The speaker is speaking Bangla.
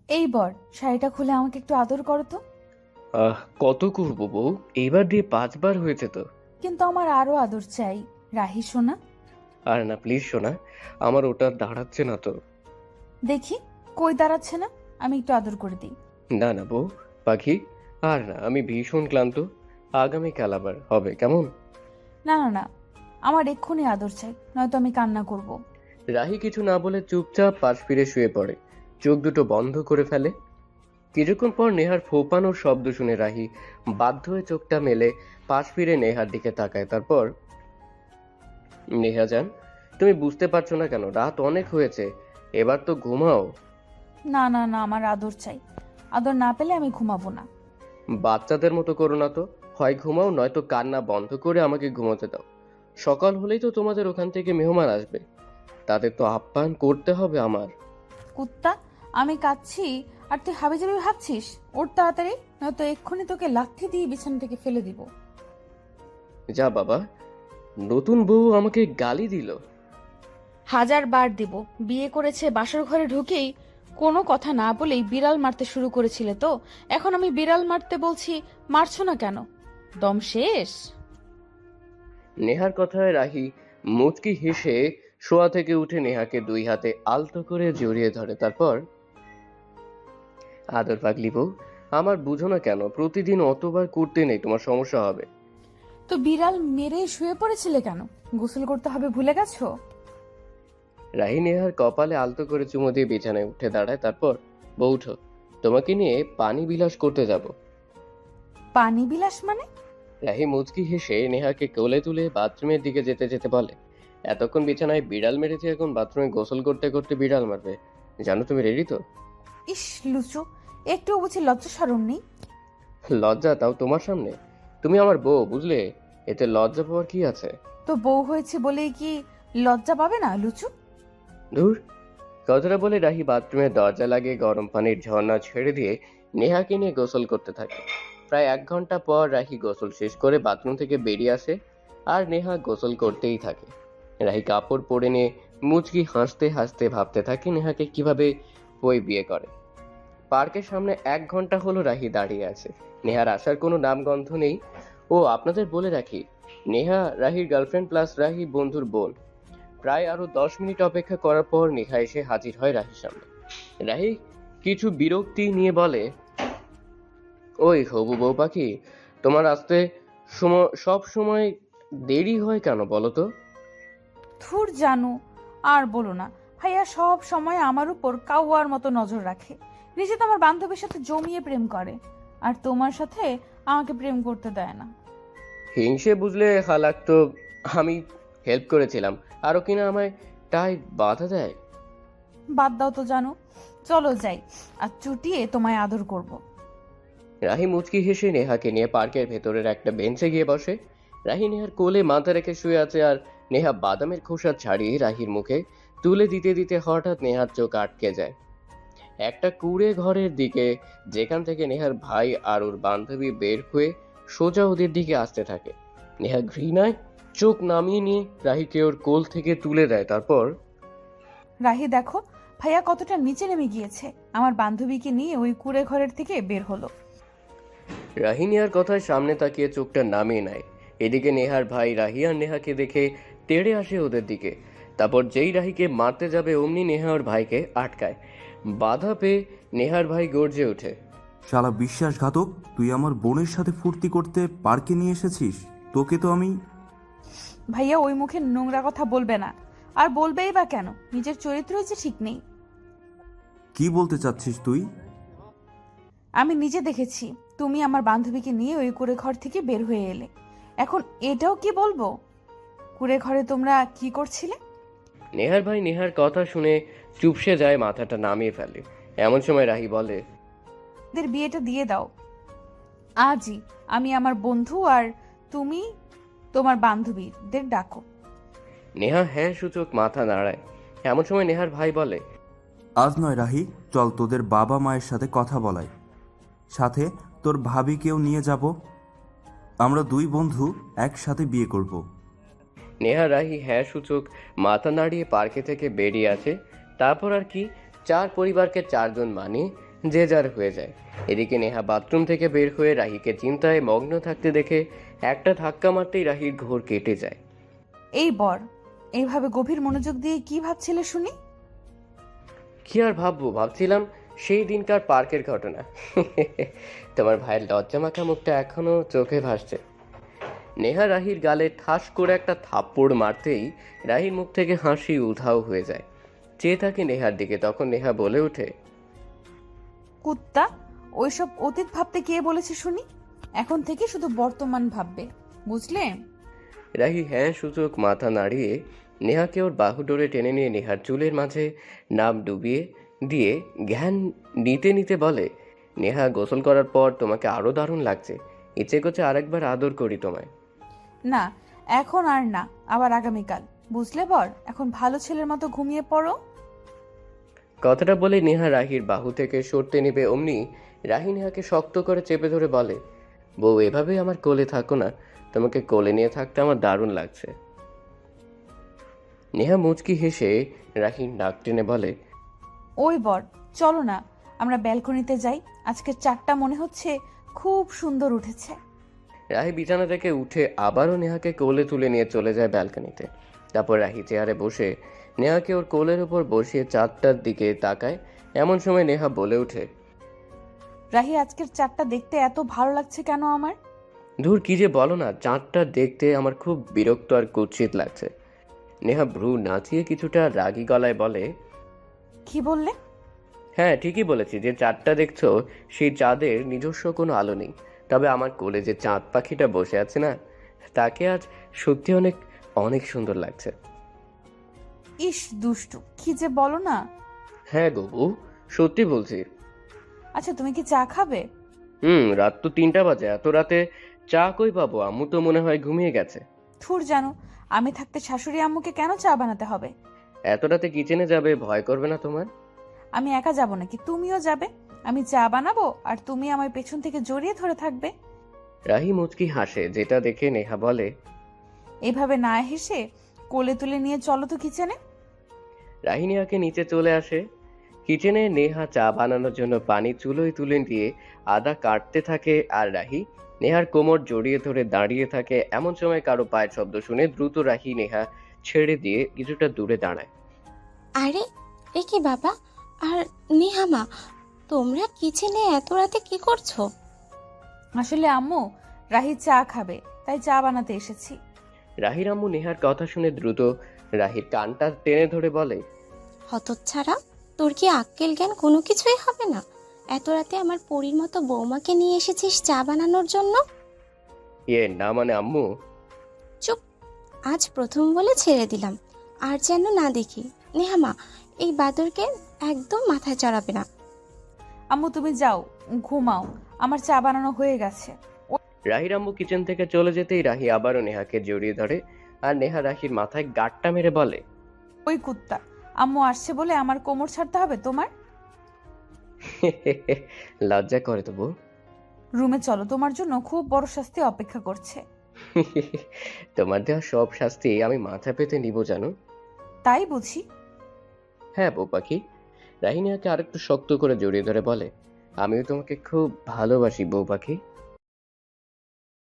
এই বর, শাড়িটা খুলে আমাকে একটু আদর করো তো। কত করবো বউ? এইবার দিয়ে 5 বার হয়েছে তো। কিন্তু আমার আরো আদর চাই, রাহি সোনা। আর না প্লিজ শোনা, আমার ওটা দাঁড়াচ্ছে না তো। দেখি, কই দাঁড়াচ্ছে না, আমি একটু আদর করে দিই। না না বউ পাখি, আর না, আমি ভীষণ ক্লান্ত। আগামীকাল আবার হবে কেমন? না না না, আমার এক্ষুনি আদর চাই, নয়তো আমি কান্না করব। রাহি কিছু না বলে চুপচাপ পাশ ফিরে শুয়ে পড়ে, চোখ দুটো বন্ধ করে ফেলে। কিছুক্ষণ পর নেহার ফোপানোর শব্দ শুনে রাহি বাধ্য হয়ে চোখটা মেলে পাশ ফিরে নেহার দিকে তাকায়। তারপর, নেহা যান, তুমি বুঝতে পারছো না কেন? রাত অনেক হয়েছে, এবার তো ঘুমাও। না না না, আমার আদর চাই। আদর না পেলে আমি ঘুমাবো না। বাচ্চাদের মতো করো না তো, হয় ঘুমাও নয়তো কান্না বন্ধ করে আমাকে ঘুমোতে দাও। সকাল হলেই তো তোমাদের ওখান থেকে মেহমান আসবে, তাদের তো আপ্যায়ন করতে হবে আমার। কুত্তা, আমি কাঁদছি আর তুই হাবিজাবি ভাবছিস? ওর তাড়াতাড়ি, নয়তো এক্ষুনি তোকে লাথি দিয়ে বিছানা থেকে ফেলে দিব। যা বাবা, নতুন বউ আমাকে গালি দিল। 1000 বার দিব। বিয়ে করেছে বাসর ঘরে ঢুকেই কোনো কথা না বলেই বিড়াল মারতে শুরু করেছিলে তো, এখন আমি বিড়াল মারতে বলছি, মারছো না কেন? দম শেষ? নেহার কথায় রাহি মুচকি হেসে শোয়া থেকে উঠে নেহাকে 2 হাতে আলতো করে জড়িয়ে ধরে। তারপর, আদর পাগলি বউ, আমার বুঝো না কেন? প্রতিদিন অতবার করতে নেই, তোমার সমস্যা হবে। তো বিড়াল মেরে শুয়ে পড়েছিলে কেন? গোসল করতে হবে ভুলে গেছো? রাহি নেহার কপালে আলতো করে চুমু দিয়ে বিছানায় উঠে দাঁড়ায়। তারপর, বউ উঠো, তোমাকে নিয়ে পানি বিলাস করতে যাব। পানি বিলাস মানে? রাহি মুচকি হেসে নেহাকে কোলে তুলে বাথরুমের দিকে যেতে যেতে বলে, এতক্ষণ বিছানায় বিড়াল মেরেছে, এখন বাথরুমে গোসল করতে করতে বিড়াল মারবে। জানো তুমি রেডি তো? ইস লুচু, একটু বুঝি লজ্জা শরম নেই? লজ্জা, তাও তোমার সামনে? তুমি আমার বউ, বুঝলে? এতে লজ্জা পাওয়ার কি আছে? তো বউ হয়েছে বলেই কি লজ্জা পাবে না লুচু? ধুর। কথাটা বলে রাহি বাথরুমের দরজা লাগিয়ে গরম পানির ঝর্ণা ছেড়ে দিয়ে নেহাকে নিয়ে গোসল করতে থাকে। প্রায় 1 ঘন্টা পর রাহি গোসল শেষ করে বাথরুম থেকে বেরিয়ে আসে, আর নেহা গোসল করতেই থাকে। রাহি কাপড় পরে নিয়ে মুচকি হাসতে হাসতে ভাবতে থাকে নেহাকে কিভাবে ওই বিয়ে করে। পার্কের সামনে 1 ঘন্টা হলো রাহি দাঁড়িয়ে আছে, নেহার আসার কোনো নামগন্ধ নেই। ও আপনাদের বলে রাখি, নেহা রাহির গার্লফ্রেন্ড প্লাস রাহি বন্ধুর বোন। প্রায় আরো 10 মিনিট অপেক্ষা করার পর নেহা এসে হাজির হয় রাহির সামনে। রাহি কিছু বিরক্তি নিয়ে বলে, ওই হবু বউ পাখি, তোমার আসতে সব সময় দেরি হয় কেন বলো তো? থুর জানু, আর বলো না। ভাইয়া সব সময় আমার উপর কাউয়ার মতো নজর রাখে। নিজে তো আমার বান্ধবীর সাথে জমিয়ে প্রেম করে, আর তোমার সাথে আমাকে প্রেম করতে দেয় না। হিংসে বুঝলে হালাক তো। আমি হেল্প করেছিলাম, আরো কিনা আমায় তাই বাধা দেয়। বাদ দাও তো জানু, চলো যাই, আর চুটিয়ে তোমায় আদর করব। রাহি মুচকি হেসে নেহাকে নিয়ে পার্কের ভেতরের একটা বেঞ্চে গিয়ে বসে। রাহি নেহার কোলে মাথা রেখে শুয়ে আছে, আর নেহা বাদামের খোসা ছাড়িয়ে রাহির মুখে তুলে দিতে দিতে হঠাৎ নেহার চোখ আটকে যায় একটা কুঁড়ে ঘরের দিকে, যেখান থেকে নেহার ভাই আর ওর বান্ধবী বের হয়ে সোজা ওদের দিকে আসতে থাকে। নেহা ঘৃণায় চোখ নামিয়ে নিয়ে রাহিকে ওর কোল থেকে তুলে দেয়। তারপর, রাহি দেখো, ভাইয়া কতটা নিচে নেমে গিয়েছে, আমার বান্ধবীকে নিয়ে ওই কুঁড়ে ঘরের থেকে বের হলো। রাহি নেহার কথায় সামনে তাকিয়ে চোখটা নামিয়ে নেয়। এদিকে নেহার ভাই রাহি আর নেহাকে দেখে তেড়ে আসে ওদের দিকে। তারপর যেই রাহিকে মারতে যাবে অমনি নেহা ওর ভাইকে আটকায়। বাধা পেয়ে নেহার ভাই গর্জে ওঠে, শালা বিশ্বাসঘাতক, তুই আমার বোনের সাথে ফুর্তি করতে পার্কে নিয়ে এসেছিস? তোকে তো আমি... ভাইয়া ওই মুখে নোংরা কথা বলবে না, আর বলবেই বা কেন? নিজের চরিত্রই যে ঠিক নেই। কি বলতে চাচ্ছিস তুই? আমি নিজে দেখেছি, তুমি আমার বান্ধবীকে নিয়ে ওই কুঁড়ে ঘর থেকে বের হয়ে এলে। এখন এটাও কি বলবো? কুঁড়ে ঘরে তোমরা কি করছিলে? নেহার ভাই নেহার কথা শুনে চুপসে যায়, মাথাটা নামিয়ে ফেলে। এমন সময় রাহি বলে, এদের বিয়েটা দিয়ে দাও আজই। আমি আমার বন্ধু আর তুমি তোমার বান্ধবীদের ডাকো। নেহা হ্যাঁ সূচক মাথা নাড়ায়। এমন সময় নেহার ভাই বলে, আজ নয় রাহি, চল তোদের বাবা মায়ের সাথে কথা বলাই, সাথে তোর ভাবিকেও নিয়ে যাব। আমরা দুই বন্ধু একসাথে বিয়ে করব। নেহা রাহি হ্যাঁ সূচক মাথা নাড়িয়ে পার্কে থেকে বেরিয়ে আসে। তারপর আর কি, 4 পরিবারকে 4 জন মানিয়ে যে যার হয়ে যায়। এদিকে নেহা বাথরুম থেকে বের হয়ে রাহিকে চিন্তায় মগ্ন থাকতে দেখে একটা ধাক্কা মারতেই রাহির ঘোর কেটে যায়। এই বর, এইভাবে গভীর মনোযোগ দিয়ে কি ভাবছিলে শুনি? কি আর ভাববো, ভাবছিলাম সেই দিনকার পার্কের ঘটনা। তোমার ভাইয়ের লজ্জামাখা মুখটা এখনো চোখে ভাসছে। নেহা রাহির গালে ঠাস করে একটা থাপ্পড় মারতেই রাহির মুখ থেকে হাসি উধাও হয়ে যায়। চেয়ে থাকে নেহার দিকে। তখন নেহা বলে ওঠে, কুত্তা, ওইসব অতীত ভাবতে কে বলেছে শুনি? এখন থেকে শুধু বর্তমান ভাববে, বুঝলে? রাহি হ্যাঁ সূচক মাথা নাড়িয়ে নেহাকে ওর বাহু ডোরে টেনে নিয়ে নেহার চুলের মাঝে নাম ডুবিয়ে দিয়ে জ্ঞান নিতে নিতে বলে, নেহা গোসল করার পর তোমাকে আরো দারুণ লাগছে। ইচ্ছে করছে আরেকবার আদর করি তোমায়। না, এখন আর না, আবার আগামীকাল, বুঝলে বর? এখন ভালো ছেলের মতো ঘুমিয়ে পড়ো। কথাটা বলে নেহা রাহির বাহু থেকে সরতে নেবে, অমনি রাহি নেহাকে শক্ত করে চেপে ধরে বলে, বউ এভাবে আমার কোলে থাকো না, তোমাকে কোলে নিয়ে থাকতে আমার দারুণ লাগছে। নেহা মুচকি হেসে রাহির নাক টেনে বলে, ওই বর, চলো না আমরা ব্যালকনিতে যাই, আজকের চারটা মনে হচ্ছে খুব সুন্দর উঠেছে। রাহি বিছানা থেকে উঠে আবারও নেহাকে কোলে তুলে নিয়ে চলে যায় ব্যালকনিতে। তারপর রাহি চেয়ারে বসে নেহাকে ওর কোলের উপর বসিয়ে চাঁদটার দিকে তাকায়। এমন সময় নেহা বলে ওঠে, রাহি, আজকের চারটা দেখতে এত ভালো লাগছে কেন আমার? ধুর কি যে বলো না, চাঁদটা দেখতে আমার খুব বিরক্ত আর কুৎসিত লাগছে। নেহা ভ্রু নাচিয়ে কিছুটা রাগী গলায় বলে, কি বললে? হ্যাঁ ঠিকই বলেছি, যে চাঁদটা দেখছো সেই চাঁদের নিজস্ব কোনো আলো নেই। তবে আমার কোলে যে চাঁদ পাখিটা বসে আছে না, তাকে আজ সত্যি অনেক অনেক সুন্দর লাগছে। ইস দুষ্টু, কি যে বলো না। হ্যাঁ গো বউ, সত্যি বলছি। আচ্ছা, তুমি কি চা খাবে? রাত তো 3টা বাজে, এত রাতে চা কই পাবো? আম্মু তো মনে হয় ঘুমিয়ে গেছে। থুর, জানো আমি থাকতে শাশুড়ি আম্মুকে কেন চা বানাতে হবে? এত রাতে কিচেনে যাবে, ভয় করবে না তোমার? আমি একা যাব নাকি? তুমিও যাবে। আমি চা বানাবো আর তুমি আমার পেছন থেকে জড়িয়ে ধরে থাকবে। রাহি মুচকি হাসে, যেটা দেখে নেহা বলে, এভাবে না হেসে কোলে তুলে নিয়ে চলো তো কিচেনে। রাহি নেহাকে নিচে চলে আসে। কিচেনে নেহা চা বানানোর জন্য পানি চুলোয় তুলে দিয়ে আদা কাটতে থাকে, আর রাহি নেহার কোমর জড়িয়ে ধরে দাঁড়িয়ে থাকে। এমন সময় কারো পায়ের শব্দ শুনে দ্রুত রাহি নেহা ছেড়ে দিয়ে কিছুটা দূরে দাঁড়ায়। আরে, এ কি বাবা আর নেহামা, তোমরা কিচেনে এত রাতে কি করছো? আসলে আম্মু, রাহি চা খাবে, তাই চা বানাতে এসেছি। রাহির আম্মু নেহার কথা শুনে দ্রুত রাহির কানটা টেনে ধরে বলে, হতচ্ছাড়া, তোর কি আক্কেল জ্ঞান কোনো কিছুই হবে না? এত রাতে আমার পরীর মতো বৌমাকে নিয়ে এসেছিস চা বানানোর জন্য? না মানে আম্মু। চুপ, আজ প্রথম বলে ছেড়ে দিলাম, আর যেন না দেখি। নেহামা, এই বাদরকে একদম মাথায় চড়াবে না। আম্মু তুমি যাও, ঘুমাও, আমার চা বানানো হয়ে গেছে। রাহির আম্মু কিচেন থেকে চলে যেতেই রাহি আবারও নেহাকে জড়িয়ে ধরে, আর নেহা রাহির মাথায় গাঁটটা মেরে বলে, ওই কুত্তা, আম্মু আসছে বলে আমার কোমর ছাড়তে হবে তোমার? লজ্জা করে তো বউ। রুমে চলো, তোমার জন্য খুব বড় শাস্তি অপেক্ষা করছে। তোমার দেওয়া সব শাস্তি আমি মাথা পেতে নিব জানো। তাই বুঝি? হ্যাঁ বউ পাখি। রাহি নেহাকে আরেকটু শক্ত করে জড়িয়ে ধরে বলে, আমিও তোমাকে খুব ভালোবাসি বউ পাখি।